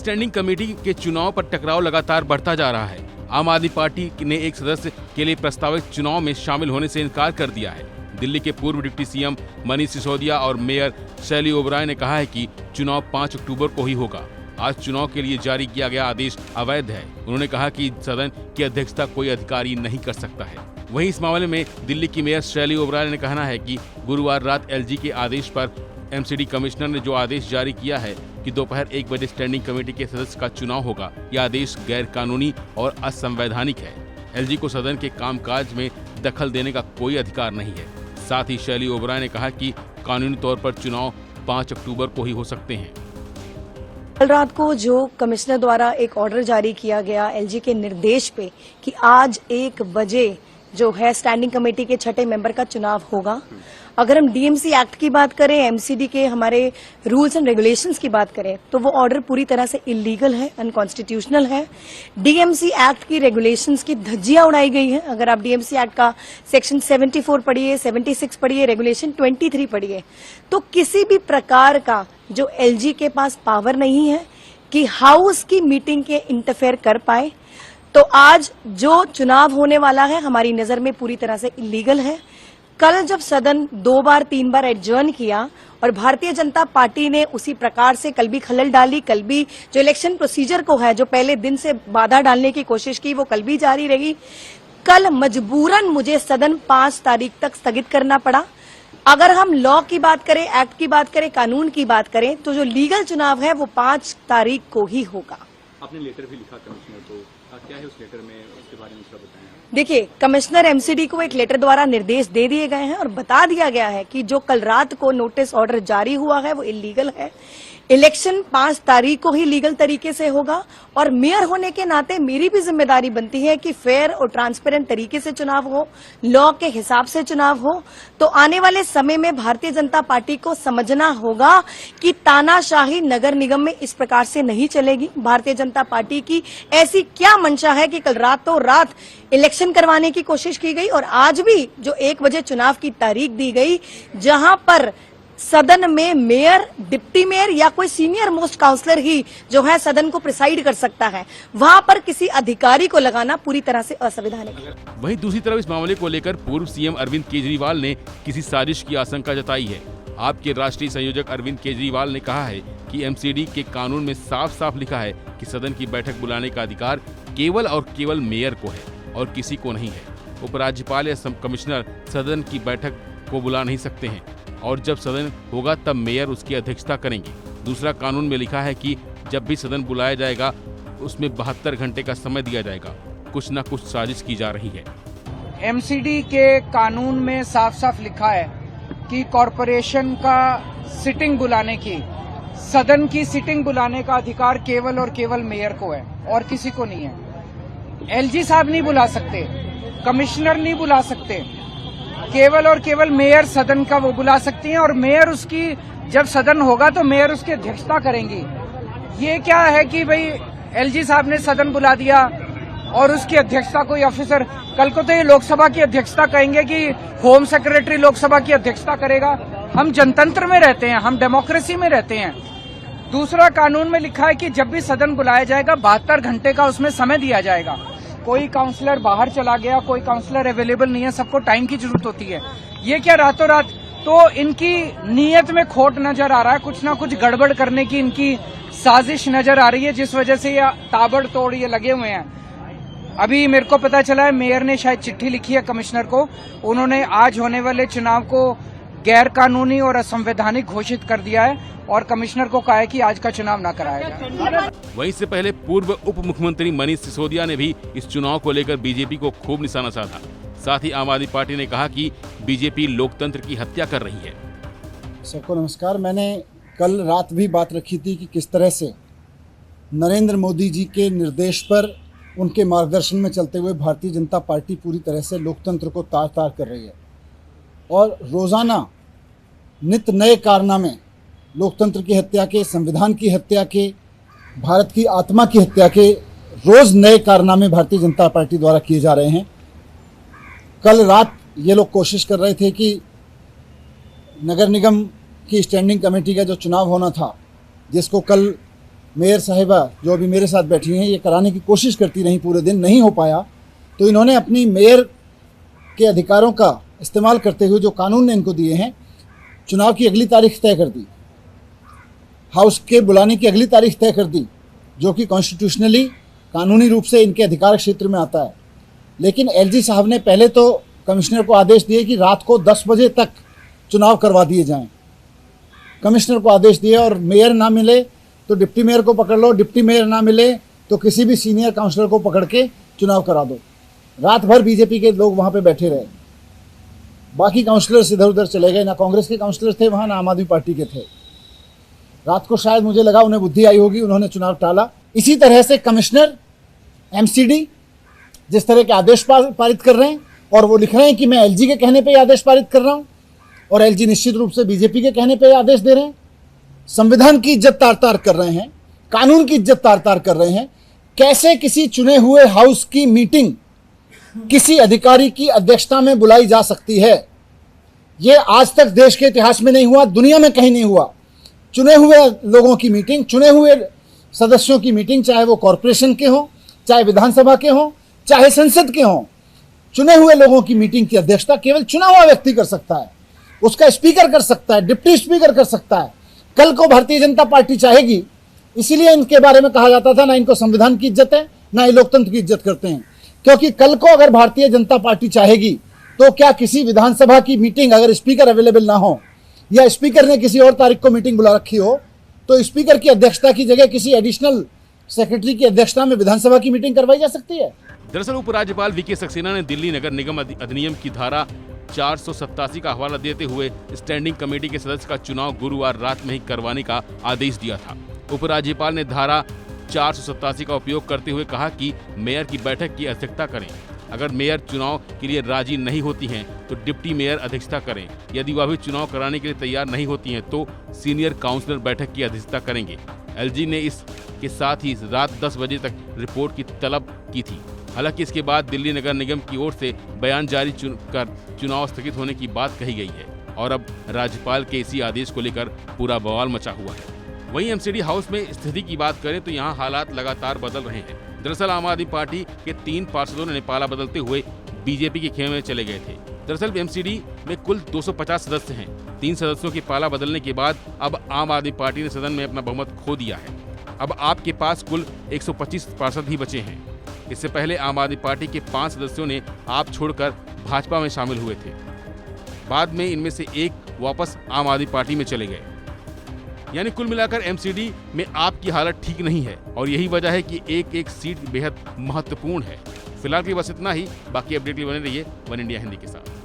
Standing committee के चुनाव पर टकराव लगातार बढ़ता जा रहा है। आम आदमी पार्टी ने एक सदस्य के लिए प्रस्तावित चुनाव में शामिल होने से इनकार कर दिया है। दिल्ली के पूर्व डिप्टी सीएम मनीष सिसोदिया और मेयर शैली ओबराय ने कहा है कि चुनाव 5 अक्टूबर को ही होगा। आज चुनाव के लिए जारी किया गया आदेश अवैध है। उन्होंने कहा कि सदन की अध्यक्षता कोई अधिकारी नहीं कर सकता है। वहीं इस मामले में दिल्ली की मेयर शैली ओबराय ने कहना है कि गुरुवार रात एलजी के आदेश पर एमसीडी कमिश्नर ने जो आदेश जारी किया है कि दोपहर 1 बजे स्टैंडिंग कमेटी के सदस्य का चुनाव होगा, यह आदेश गैर कानूनी और असंवैधानिक है। एलजी को सदन के कामकाज में दखल देने का कोई अधिकार नहीं है। साथ ही शैली ओबराय ने कहा कि कानूनी तौर पर चुनाव 5 अक्टूबर को ही हो सकते हैं। कल रात को जो कमिश्नर द्वारा एक ऑर्डर जारी किया गया एलजी के निर्देश पे कि आज 1 बजे जो है स्टैंडिंग कमेटी के 6ठे मेंबर का चुनाव होगा। अगर हम डीएमसी एक्ट की बात करें, एमसीडी के हमारे रूल्स एंड रेगुलेशंस की बात करें, तो वो ऑर्डर पूरी तरह से इलीगल है, अनकॉन्स्टिट्यूशनल है। डीएमसी एक्ट की रेगुलेशंस की धज्जियां उड़ाई गई है। अगर आप डीएमसी एक्ट का सेक्शन 74 पढ़िए, 76 पढ़िए, रेगुलेशन 23 पढ़िए, तो किसी भी प्रकार का जो एलजी के पास पावर नहीं है कि हाउस की मीटिंग के इंटरफेयर कर पाए। तो आज जो चुनाव होने वाला है हमारी नजर में पूरी तरह से इलीगल है। कल जब सदन 2 बार 3 बार एडजर्न किया और भारतीय जनता पार्टी ने उसी प्रकार से कल भी खलल डाली, कल भी जो इलेक्शन प्रोसीजर को है, जो पहले दिन से बाधा डालने की कोशिश की, वो कल भी जारी रही। कल मजबूरन मुझे सदन 5 तारीख तक स्थगित करना पड़ा। अगर हम लॉ की बात करें, एक्ट की बात करें, कानून की बात करें, तो जो लीगल चुनाव है वो 5 तारीख को ही होगा। आपने लेटर भी लिखा कमिश्नर को, क्या है उस लेटर में, उसके बारे में थोड़ा बताएं। देखिए, कमिश्नर एमसीडी को एक लेटर द्वारा निर्देश दे दिए गए हैं और बता दिया गया है कि जो कल रात को नोटिस ऑर्डर जारी हुआ है वो इलीगल है। इलेक्शन 5 तारीख को ही लीगल तरीके से होगा और मेयर होने के नाते मेरी भी जिम्मेदारी बनती है कि फेयर और ट्रांसपेरेंट तरीके से चुनाव हो, लॉ के हिसाब से चुनाव हो। तो आने वाले समय में भारतीय जनता पार्टी को समझना होगा कि तानाशाही नगर निगम में इस प्रकार से नहीं चलेगी। भारतीय जनता पार्टी की ऐसी क्या मंशा है कि कल रातों रात इलेक्शन करवाने की कोशिश की गई और आज भी जो 1 बजे चुनाव की तारीख दी गई, जहां पर सदन में मेयर, डिप्टी मेयर या कोई सीनियर मोस्ट काउंसलर ही जो है सदन को प्रिसाइड कर सकता है, वहां पर किसी अधिकारी को लगाना पूरी तरह से असंवैधानिक है। वहीं दूसरी तरफ इस मामले को लेकर पूर्व सीएम अरविंद केजरीवाल ने किसी साजिश की आशंका जताई है। आपके राष्ट्रीय संयोजक अरविंद केजरीवाल ने कहा है कि एमसीडी के कानून में साफ साफ लिखा है कि सदन की बैठक बुलाने का अधिकार केवल और केवल मेयर को है और किसी को नहीं है। उपराज्यपाल या कमिश्नर सदन की बैठक को बुला नहीं सकते हैं और जब सदन होगा तब मेयर उसकी अध्यक्षता करेंगे। दूसरा, कानून में लिखा है कि जब भी सदन बुलाया जाएगा उसमें 72 घंटे का समय दिया जाएगा। कुछ न कुछ साजिश की जा रही है। एमसीडी के कानून में साफ साफ लिखा है कि कॉरपोरेशन का सिटिंग बुलाने की, सदन की सिटिंग बुलाने का अधिकार केवल और केवल मेयर को है और किसी को नहीं है। एलजी साहब नहीं बुला सकते, कमिश्नर नहीं बुला सकते, केवल और केवल मेयर सदन का वो बुला सकती हैं और मेयर उसकी, जब सदन होगा तो मेयर उसकी अध्यक्षता करेंगी। ये क्या है कि भाई एलजी साहब ने सदन बुला दिया और उसकी अध्यक्षता कोई ऑफिसर, कल को तो ये लोकसभा की अध्यक्षता कहेंगे कि होम सेक्रेटरी लोकसभा की अध्यक्षता करेगा। हम जनतंत्र में रहते हैं, हम डेमोक्रेसी में रहते हैं। दूसरा, कानून में लिखा है कि जब भी सदन बुलाया जाएगा 72 घंटे का उसमें समय दिया जाएगा। कोई काउंसलर बाहर चला गया, कोई काउंसलर अवेलेबल नहीं है, सबको टाइम की जरूरत होती है। ये क्या रातों रात, तो इनकी नीयत में खोट नजर आ रहा है, कुछ ना कुछ गड़बड़ करने की इनकी साजिश नजर आ रही है, जिस वजह से ये ताबड़तोड़ ये लगे हुए हैं। अभी मेरे को पता चला है मेयर ने शायद चिट्ठी लिखी है कमिश्नर को, उन्होंने आज होने वाले चुनाव को गैर कानूनी और असंवैधानिक घोषित कर दिया है और कमिश्नर को कहा है कि आज का चुनाव न कराया जाए। वहीं से पहले पूर्व उप मुख्यमंत्री मनीष सिसोदिया ने भी इस चुनाव को लेकर बीजेपी को खूब निशाना साधा। साथ ही आम आदमी पार्टी ने कहा कि बीजेपी लोकतंत्र की हत्या कर रही है। सबको नमस्कार। मैंने कल रात भी बात रखी थी कि किस तरह से नरेंद्र मोदी जी के निर्देश पर, उनके मार्गदर्शन में चलते हुए भारतीय जनता पार्टी पूरी तरह से लोकतंत्र को तार तार कर रही है और रोज़ाना नित नए कारनामे लोकतंत्र की हत्या के, संविधान की हत्या के, भारत की आत्मा की हत्या के रोज़ नए कारनामे भारतीय जनता पार्टी द्वारा किए जा रहे हैं। कल रात ये लोग कोशिश कर रहे थे कि नगर निगम की स्टैंडिंग कमेटी का जो चुनाव होना था, जिसको कल मेयर साहिबा जो अभी मेरे साथ बैठी हैं, ये कराने की कोशिश करती रही पूरे दिन, नहीं हो पाया, तो इन्होंने अपनी मेयर के अधिकारों का इस्तेमाल करते हुए जो कानून ने इनको दिए हैं, चुनाव की अगली तारीख तय कर दी, हाउस के बुलाने की अगली तारीख तय कर दी, जो कि कॉन्स्टिट्यूशनली कानूनी रूप से इनके अधिकार क्षेत्र में आता है। लेकिन एलजी साहब ने पहले तो कमिश्नर को आदेश दिए कि रात को 10 बजे तक चुनाव करवा दिए जाएं। कमिश्नर को आदेश दिए और मेयर ना मिले तो डिप्टी मेयर को पकड़ लो, डिप्टी मेयर ना मिले तो किसी भी सीनियर काउंसलर को पकड़ के चुनाव करा दो। रात भर बीजेपी के लोग वहाँ पे बैठे रहे, बाकी काउंसलर्स इधर उधर चले गए, ना कांग्रेस के काउंसलर्स थे वहाँ, ना आम आदमी पार्टी के थे। रात को शायद मुझे लगा उन्हें बुद्धि आई होगी, उन्होंने चुनाव टाला। इसी तरह से कमिश्नर, एमसीडी जिस तरह के आदेश पारित कर रहे हैं और वो लिख रहे हैं कि मैं एलजी के कहने पे ये आदेश पारित कर रहा हूँ, और एलजी निश्चित रूप से बीजेपी के कहने पे आदेश दे रहे हैं। संविधान की इज्जत तार तार कर रहे हैं, कानून की इज्जत तार तार कर रहे हैं। कैसे किसी चुने हुए हाउस की मीटिंग किसी अधिकारी की अध्यक्षता में बुलाई जा सकती है? ये आज तक देश के इतिहास में नहीं हुआ, दुनिया में कहीं नहीं हुआ। चुने हुए लोगों की मीटिंग, चुने हुए सदस्यों की मीटिंग, चाहे वो कॉरपोरेशन के हों, चाहे विधानसभा के हों, चाहे संसद के हों, चुने हुए लोगों की मीटिंग की अध्यक्षता केवल चुना हुआ व्यक्ति कर सकता है। उसका स्पीकर कर सकता है, डिप्टी स्पीकर कर सकता है। कल को भारतीय जनता पार्टी चाहेगी, इसीलिए इनके बारे में कहा जाता था ना इनको संविधान की इज्जत है, ना ये लोकतंत्र की इज्जत करते हैं। क्योंकि कल को अगर भारतीय जनता पार्टी चाहेगी तो क्या किसी विधानसभा की मीटिंग अगर स्पीकर अवेलेबल ना हो, या स्पीकर ने किसी और तारीख को मीटिंग बुला रखी हो, तो स्पीकर की अध्यक्षता की जगह किसी एडिशनल सेक्रेटरी की अध्यक्षता में विधानसभा की मीटिंग करवाई जा सकती है। दरअसल उपराज्यपाल वीके सक्सेना ने दिल्ली नगर निगम अधिनियम की धारा 487 का हवाला देते हुए स्टैंडिंग कमेटी के सदस्य का चुनाव गुरुवार रात में ही करवाने का आदेश दिया था। उपराज्यपाल ने धारा 487 का उपयोग करते हुए कहा कि मेयर की बैठक की अध्यक्षता करें। अगर मेयर चुनाव के लिए राजी नहीं होती हैं तो डिप्टी मेयर अध्यक्षता करें। यदि वह भी चुनाव कराने के लिए तैयार नहीं होती हैं तो सीनियर काउंसलर बैठक की अध्यक्षता करेंगे। एलजी ने इसके साथ ही रात 10 बजे तक रिपोर्ट की तलब की थी। हालांकि इसके बाद दिल्ली नगर निगम की ओर से बयान जारी कर चुनाव स्थगित होने की बात कही गई है और अब राज्यपाल के इसी आदेश को लेकर पूरा बवाल मचा हुआ है। वहीं एमसीडी हाउस में स्थिति की बात करें तो यहाँ हालात लगातार बदल रहे हैं। दरअसल आम आदमी पार्टी के 3 पार्षदों ने पाला बदलते हुए बीजेपी के खेमे में चले गए थे। दरअसल एमसीडी में कुल 250 सदस्य हैं। 3 सदस्यों के पाला बदलने के बाद अब आम आदमी पार्टी ने सदन में अपना बहुमत खो दिया है। अब आपके पास कुल 125 पार्षद ही बचे हैं। इससे पहले आम आदमी पार्टी के 5 सदस्यों ने आप छोड़कर भाजपा में शामिल हुए थे। बाद में इनमें से एक वापस आम आदमी पार्टी में चले गए। यानी कुल मिलाकर एमसीडी में आपकी हालत ठीक नहीं है और यही वजह है कि एक एक सीट बेहद महत्वपूर्ण है। फिलहाल के लिए बस इतना ही। बाकी अपडेट के लिए बने रहिए वन इंडिया हिंदी के साथ।